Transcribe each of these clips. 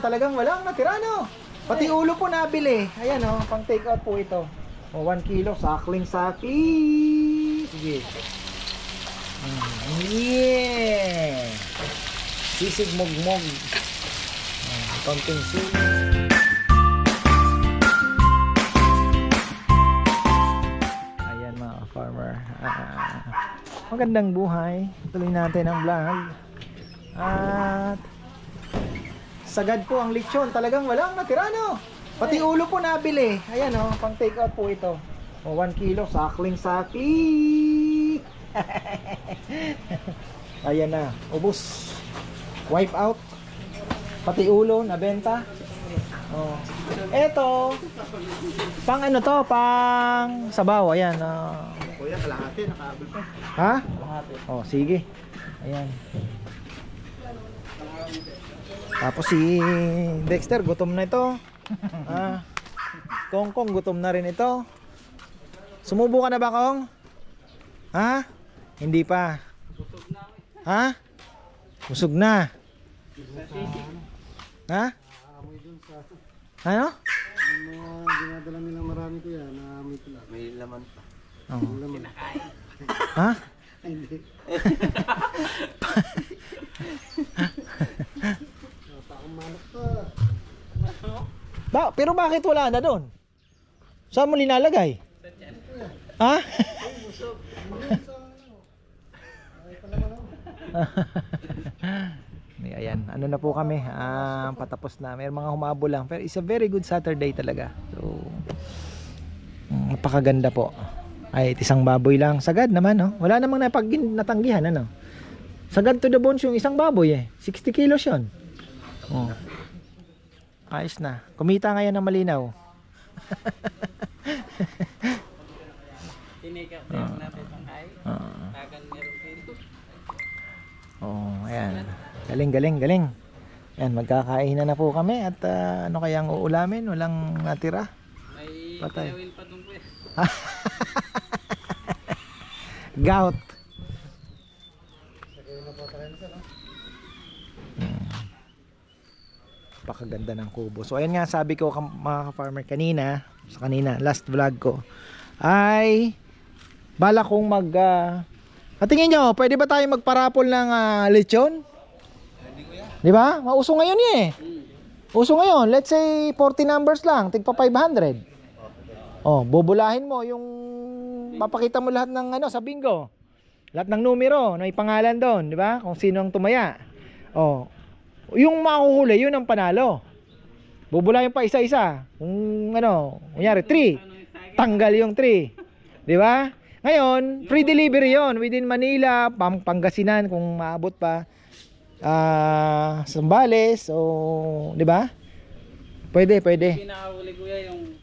talagang walang natira, no? Pati ulo po nabili. Ayan, oh, pang take out po ito. O, 1 kilo, sakling-sakli. Sige. Yeah. Sisig mugmog. Konting sili. Ayan mga farmer. Magandang buhay. Tuloy natin ang vlog. At sagad po ang lechon. Talagang walang natira, no? Pati ulo po nabili. Ayan, oh, pang take out po ito. O, 1 kilo, sakling-sakli. Ayan na, ubos. Wipe out. Pati ulo nabenta. Oh. Eto, pang ano to, pang sabaw. Ayan. Kuya, kalahati, nakaabot pa. Ha? Kalahati. Oh, sige. Ayan. Tapos si Dexter, gutom na ito. Kongkong, gutom na rin ito. Sumubo ka na ba, Kong? Ha? Hindi pa. Ha? Busog na. Ha? Ano? Yung mga dinadala nila marami ko yan, may laman pa. Oh. May laman. Ha? Hindi. Takong manok pa. Pero bakit wala na doon? Saan mo linalagay? Ha? Ayan, ano na po kami, patapos na. May mga humabol lang, pero it's a very good Saturday talaga. So napakaganda po. Ay, isang baboy lang, sagad naman, no? Wala namang natanggihan, ano? Sagad to the bones yung isang baboy, 60 kilos yun. Oh. Ayos na, kumita ngayon ng malinaw. Oh, ayan. Galing. Ayan, magkakain na po kami. At ano kayang uulamin? Walang natira. May patay. kilawin pa doon po eh. Gout. Pakaganda ng kubo. So ayan nga, sabi ko mga farmer kanina, last vlog ko, ay bala kong tingin nyo, pwede ba tayo magparapol ng lechon? Di ba? Mauso ngayon eh. Uso ngayon, let's say 40 numbers lang, tigpa 500. Oh, bubulahin mo yung mapakita mo lahat ng sa bingo. Lahat ng numero, may pangalan doon, di ba? Kung sino ang tumaya. Oh, yung mahuhuli, yun ang panalo. Bubulahin pa isa-isa. Kung kunyari 3, tanggal yung 3. Di ba? Ngayon, free delivery yon within Manila, Pangasinan kung maabot pa. Sambales o di ba? Pwede. Pinakahuli kuya yung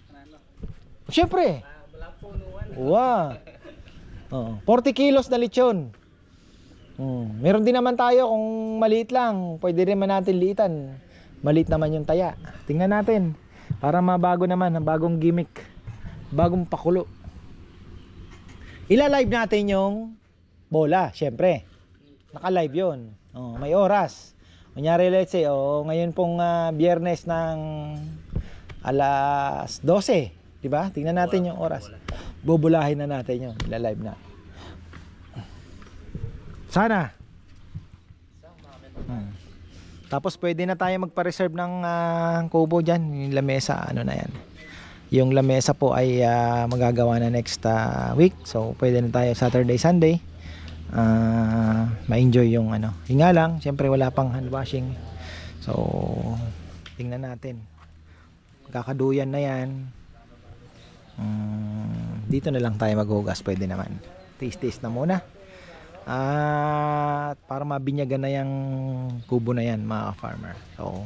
Siyempre. wala punuan. Wow. 40 kilos na lechon. Meron din naman tayo kung maliit lang, pwede rin man natin liitan. Maliit naman yung taya. Tingnan natin para mabago naman, ang bagong gimmick, bagong pakulo. Ila-live natin yung bola, syempre. Naka-live 'yon. May oras. Kunyari let's say, ngayon pong Biyernes ng alas 12, 'di ba? Tingnan natin yung oras. Bubulahin na natin 'yon, ila-live na. Sana. Tapos pwede na tayo magpa-reserve ng kubo diyan, yung lamesa, na 'yan. Yung lamesa po ay magagawa na next week. So pwede na tayo Saturday, Sunday. Ma-enjoy yung Hinga lang, siyempre wala pang hand washing. So tingnan natin. Kakaduyan na 'yan. Dito na lang tayo maghugas, pwede naman. Taste na muna. At para mabinyagan na yung kubo na 'yan, mga farmer. So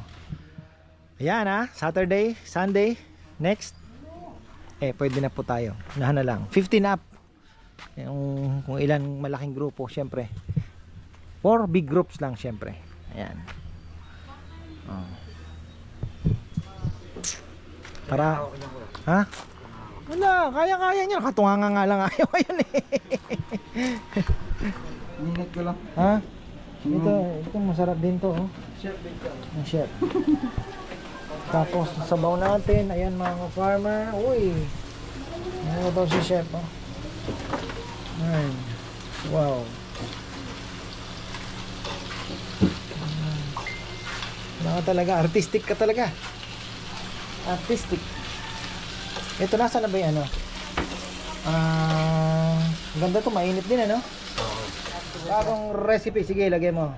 ayan Saturday, Sunday, next. Pwede na po tayo. Unahan na lang. 15 up. Yung kung ilan malaking grupo, syempre. 4 big groups lang, syempre. Ayan. Para wala, kaya niya. Katunganga nga lang ayaw yun eh. Minute ko lang. Ito masarap din to. Chef din to. Chef. Tapos sabaw natin. Ayan mga farmer. Uy. Ano daw si chef, oh. Ayan. Wow. Mga talaga, artistic ka talaga. Artistic. Ito, nasa na ba yung ano? Ganda to, mainit din ano? Bagong recipe, sige, lagay mo.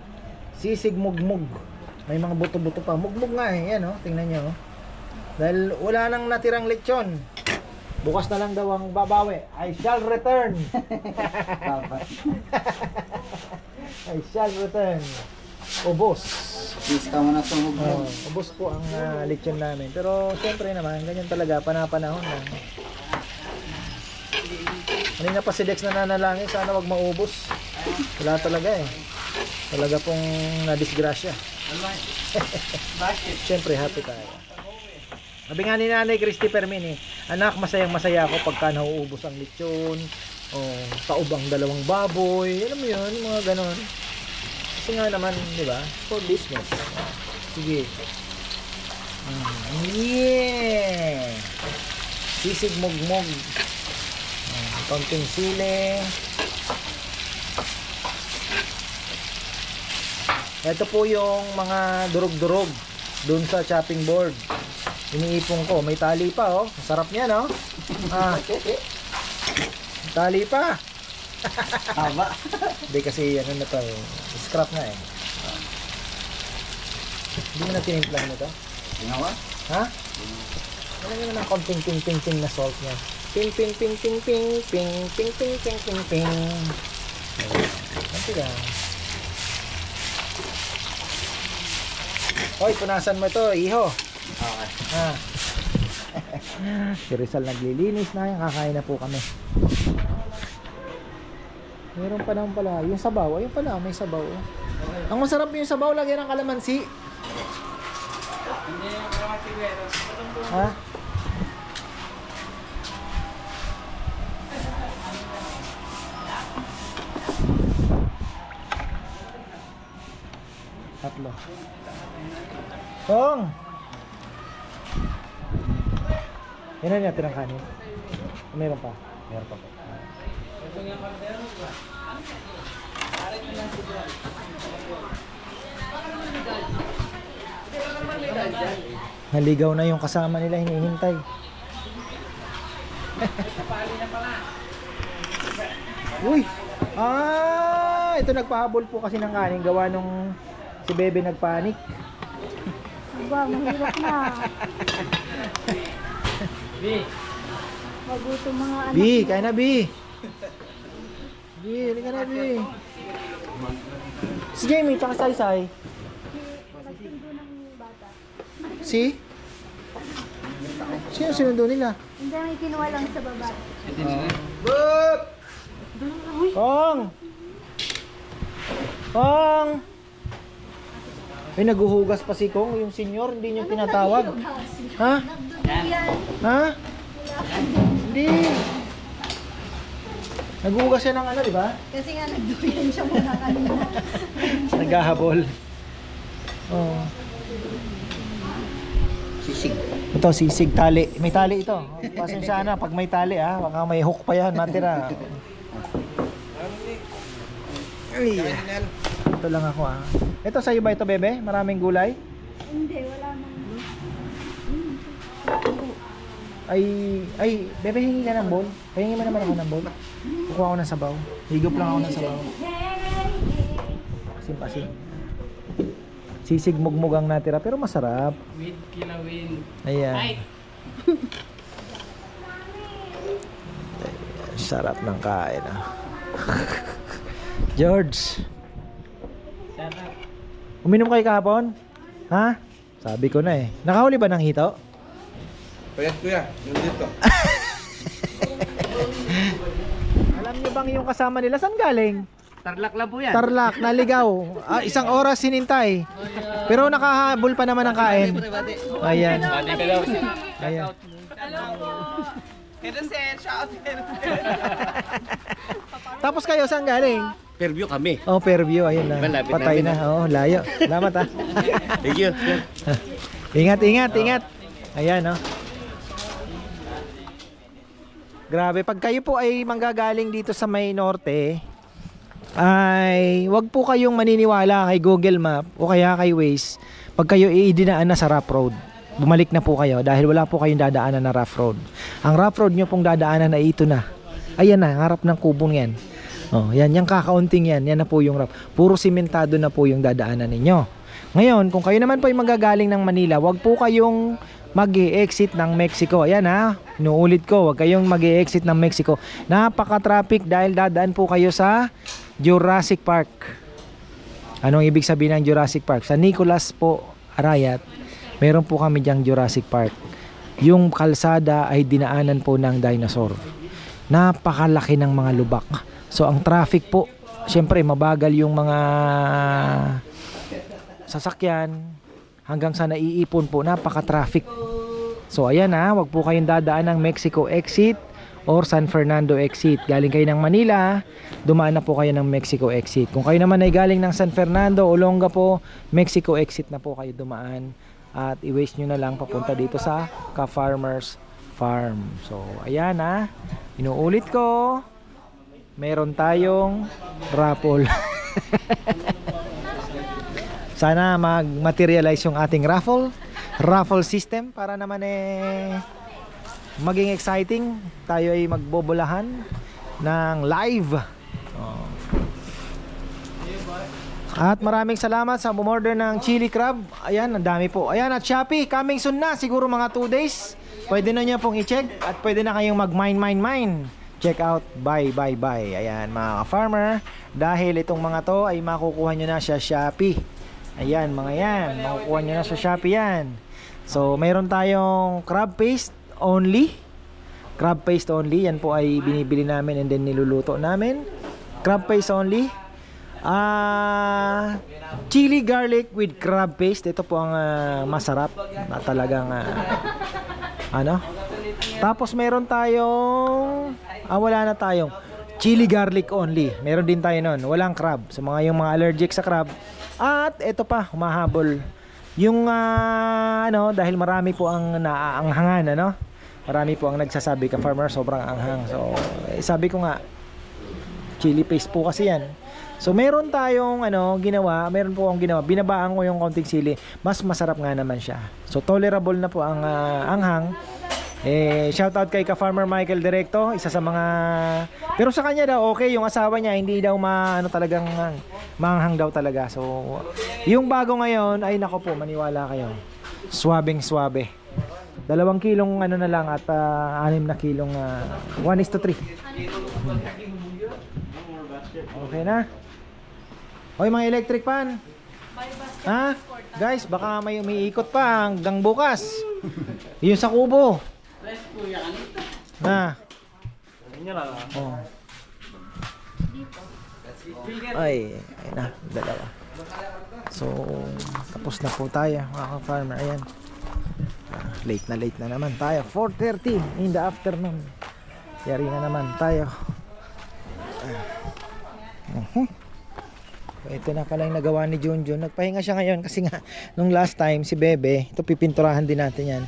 Sisig mugmug. May mga buto-buto pa. Mugmug nga eh, yan oh, tingnan nyo oh. Dahil wala nang natirang lechon. Bukas na lang daw ang babawi. I shall return. I shall return. Ubos. Pista mo na sa mugmug. Ubos po ang lechon namin. Pero siyempre naman, ganyan talaga, panapanahon lang. Kanina pa si Dex na nanalangin, sana wag maubos. Wala talaga eh. Talaga pong nadisgrasya. Siyempre, happy tayo. Sabi nga ni Nanay Christy Permin eh, anak, masayang masaya ako pagka nauubos ang lechon, o taob ang dalawang baboy, alam mo yun, mga ganon. Kasi nga naman, di ba, for business. Sige. Yeah! Sisig mugmog. Konting sili. Ito po yung mga durog-durog dun sa chopping board. Iniipon ko, may tali pa oh. Sarap niya no? Tali pa. Haba. Hindi kasi ano na to, scrap na eh. Hindi mo na tinimplang mo to? Ginawa? Ha? Ano yun ng konting ping na salt niya? Ping. Ganti lang. Hoy, punasan mo ito, iho. Okay. Si Rizal naglilinis na, kakain na po kami. Meron pa naman pala, yung sabaw, ayun pala, may sabaw. Ang masarap yung sabaw, lagyan ng kalamansi. Hindi yung kalamansi ko yan. Ha? Tatlo. Tong! Yan na natin ang kanin. Meron pa. Meron pa po. Naligaw na yung kasama nila, hinihintay. Uy! Ito nagpahabol po kasi ng kanin. Gawa nung si Bebe nagpanik. Aba, mahirap na. B. Magutom mga anak. B, kaya na B. B, halika na B. Si Jamie, tsaka Saysay. Nagsundo ng bata. Si? Sino sinundo nila? Hindi, may kinuha lang sa baba. Ong! Ong! Ay, naguhugas pa si Kong, yung senior, hindi nyo tinatawag. Ha? Ha? Hindi. Naguhugas siya ng ano, di ba? Kasi nga nagduyan siya muna kanina. Naghahabol. Oh. Sisig. Ito, sisig, tali. May tali ito. Pasensya na, pag may tali ha, baka may hook pa yan, matira. Ay, ito lang ako ha. Ito sa'yo ba ito, Bebe? Maraming gulay? Hindi, wala nang. Ay, Bebe, hingi ka ng bowl. Pahingi mo naman ako ng bowl. Kukuha ako ng sabaw. Higop lang ako ng sabaw. Pasim-pasim. Sisig mugmug ang natira, pero masarap. With kilawin. Ayan. Sarap ng kain ah. George, Sarap. uminom kayo kahapon? Ha? Sabi ko na eh. Nakahuli ba ng hito? Payat kuya, yun dito. Alam niyo bang yung kasama nila saan galing? Tarlak lang po yan. Tarlac, naligaw. Isang oras sinintay. Pero nakahabol pa naman ang kain. Ayan. Bati ka daw. Ayan. Tapos kayo saan galing? Fairview kami. Oh, Fairview, ayun na. Malapit Patay namin na. Oh, layo. Salamat ah. Thank you. Ingat, ingat, ingat. Ayan, no. Grabe, pag kayo po ay manggagaling dito sa may norte, ay wag po kayong maniniwala kay Google Map o kaya kay Waze pag kayo idinaan na sa rough road. Bumalik na po kayo dahil wala po kayong dadaanan na rough road. Ang rough road nyo pong dadaanan ay ito na. Ayan na, harap ng kubong yan. Oh, yan, yung kakaunting yan. Yan na po yung rough. Puro simentado na po yung dadaanan ninyo. Ngayon, kung kayo naman po ay magagaling ng Manila, wag po kayong mag-e-exit ng Mexico. Ayan ha, inuulit ko, wag kayong mag-e-exit ng Mexico. Napaka-traffic dahil dadaan po kayo sa Jurassic Park. Anong ibig sabihin ng Jurassic Park? Sa Nicolas po Arayat, meron po kami diyang Jurassic Park. Yung kalsada ay dinaanan po ng dinosaur. Napakalaki ng mga lubak. So ang traffic po, syempre mabagal yung mga sasakyan. Hanggang sa naiipon po, napaka-traffic. So ayan ha, wag po kayong dadaan ng Mexico exit or San Fernando exit. Galing kayo ng Manila, dumaan na po kayo ng Mexico exit. Kung kayo naman ay galing ng San Fernando o Olongapo, Mexico exit na po kayo dumaan. At i-waste nyo na lang papunta dito sa Ka-Farmers Farm. So ayan ha, inuulit ko, meron tayong raffle. Sana mag-materialize yung ating raffle system para naman maging exciting. Tayo ay magbobolahan ng live. Oh. At maraming salamat sa umorder ng chili crab. Ayan, ang dami po. Ayan, at Shopee, coming soon na. Siguro mga 2 days. Pwede na nyo pong i-check at pwede na kayong mag-mine. Check out, buy. Ayan, mga ka-farmer. Dahil itong mga to ay makukuha nyo na sa Shopee. Ayan, mga yan. Makukuha nyo na sa Shopee yan. So, mayroon tayong crab paste only. Crab paste only. Yan po ay binibili namin and then niluluto namin. Crab paste only. Chili garlic with crab paste. Ito po ang masarap. Na talagang Tapos meron tayong wala na tayong chili garlic only. Meron din tayo nun. Walang crab. So, yung mga allergic sa crab. At ito pa, humahabol yung dahil marami po ang naaanghangan, marami po ang nagsasabi ka-farmer sobrang anghang. So sabi ko nga, chili paste po kasi yan. So meron tayong ginawa, binabaan ko yung konting sili, mas masarap nga naman siya. So tolerable na po ang anghang. Shout out kay ka-farmer Michael Directo, isa sa mga, pero sa kanya daw okay, yung asawa niya hindi daw talagang manghang daw talaga. So yung bago ngayon ay nako po, maniwala kayo, swabing swabe. 2 kilong na lang at 6 na kilong 1:3. Okay na. Hoy mga electric pan, ha guys, baka may umiikot pa hanggang bukas. Yun sa kubo na. Oh. Ay na, 2. So tapos na po tayo mga ka-farmer. Ayan, late na naman tayo. 4:30 in the afternoon. Yari na naman tayo. Ito na pala yung nagawa ni Junjun. Nagpahinga siya ngayon kasi nga nung last time si Bebe, ito pipinturahan din natin yan,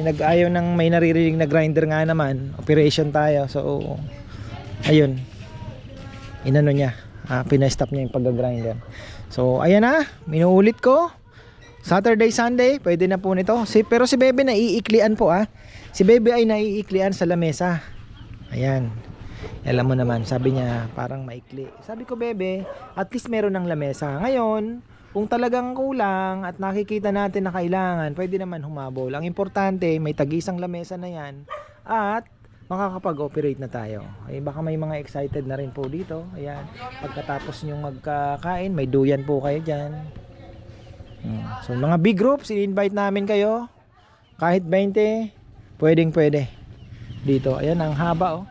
nag-ayaw ng may naririnig na grinder nga naman. Operation tayo. So ayun, inano niya, pinastop niya yung pag-grinder. So ayan na, minuulit ko, Saturday, Sunday, pwede na po nito. Pero si Bebe naiiklian po Si Bebe ay naiiklian sa lamesa. Ayan. Alam mo naman, sabi niya parang maikli. Sabi ko, Bebe, at least meron ng lamesa. Ngayon, kung talagang kulang at nakikita natin na kailangan, pwede naman humabol. Ang importante, may tag-isang lamesa na yan at makakapag-operate na tayo. Baka may mga excited na rin po dito. Ayan. Pagkatapos nyong magkakain, may duyan po kayo dyan. So mga big groups, i-invite namin kayo. Kahit 20, pwede dito. Ayan, ang haba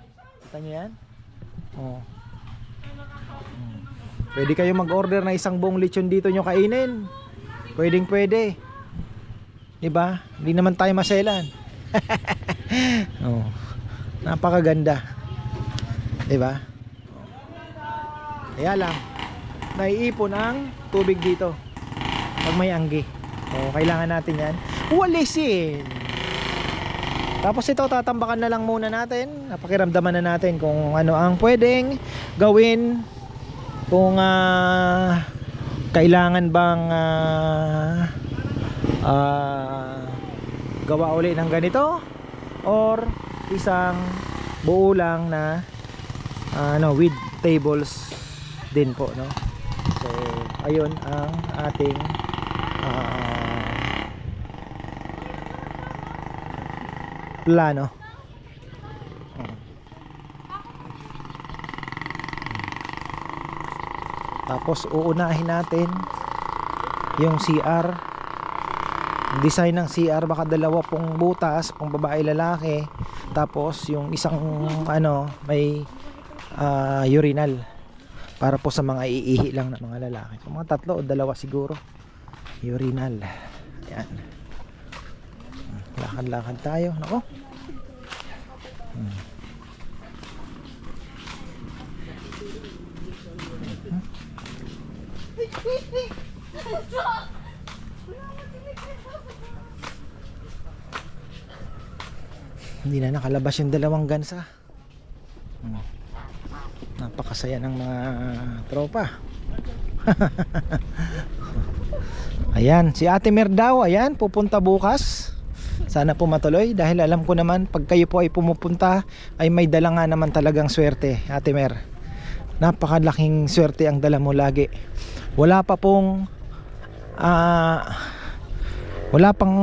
Kita nyo yan? Pwede kayo mag-order na isang buong lechon dito nyo kainin. Pwede. Diba? Hindi naman tayo maselan. Napakaganda. Diba? Kaya lang, naiipon ang tubig dito pag may anggi. O, kailangan natin yan walisin. Tapos ito, tatambakan na lang muna natin. Napakiramdaman na natin kung ano ang pwedeng gawin. Kung kailangan bang gawa uli ng ganito, or isang buo lang na with tables din po, no? So ayun ang ating plano. Tapos uunahin natin yung CR. Design ng CR baka dalawa pong butas, pang babae lalaki. Tapos yung isang may urinal para po sa mga iihi lang na mga lalaki. So, mga tatlo o dalawa siguro urinal. Yan. Lakad-lakad tayo. Nako. Hindi na nakalabas yung dalawang gansa. Napakasaya ng mga tropa. Ayan, si Ate Mer daw, ayan, pupunta bukas. Sana po matuloy dahil alam ko naman pag kayo po ay pumupunta ay may dala nga naman talagang swerte, Ate Mer. Napakalaking swerte ang dala mo lagi. Wala pa pong wala pang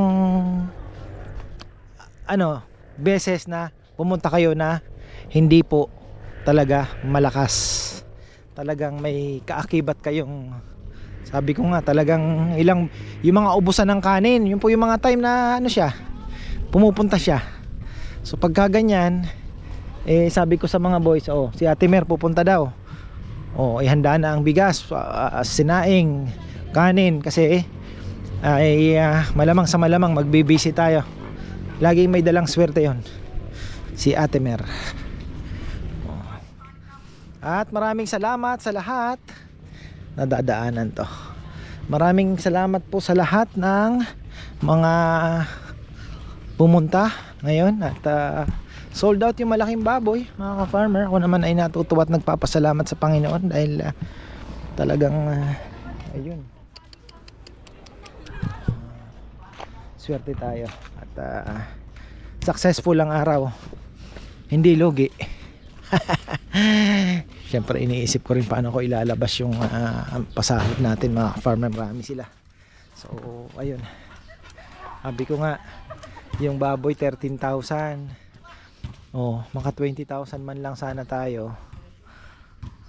beses na pumunta kayo na hindi po talaga malakas. Talagang may kaakibat kayong, sabi ko nga, talagang yung mga ubusan ng kanin, yun po yung mga time na pumupunta siya. So pagka ganyan, sabi ko sa mga boys, si Ate Mer pupunta daw. Ihanda na ang bigas, sinaing, kanin, kasi malamang sa malamang magbibisi tayo. Laging may dalang swerte yon, si Ate Mer. At maraming salamat sa lahat na dadaanan to. Maraming salamat po sa lahat ng mga pumunta ngayon. At sold out yung malaking baboy, mga ka-farmer. Ako naman ay natutuwa at nagpapasalamat sa Panginoon dahil talagang ayun, swerte tayo at successful ang araw, hindi lugi. Siyempre iniisip ko rin paano ko ilalabas yung pasahod natin, mga farmer, marami sila. So ayun, sabi ko nga yung baboy 13,000, maka 20,000 man lang sana tayo.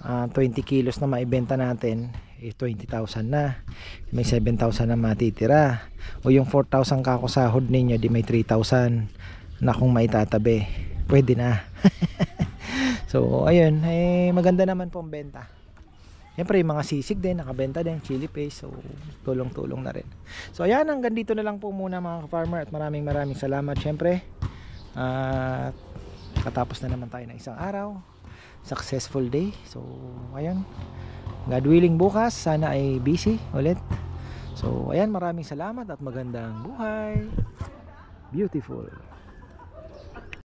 20 kilos na maibenta natin, 20,000 na, may 7,000 na matitira. O yung 4,000 kakosahod ninyo, di may 3,000 na kung maitatabi, pwede na. So ayun, maganda naman po ang benta. Siyempre yung mga sisig din nakabenta din, chili paste, so tulong-tulong na rin. So ayan, hanggang dito na lang po muna, mga farmer, at maraming salamat. Siyempre katapos na naman tayo ng isang araw, successful day. So ayun, God willing bukas sana ay busy ulit. So ayan, maraming salamat at magandang buhay. Beautiful.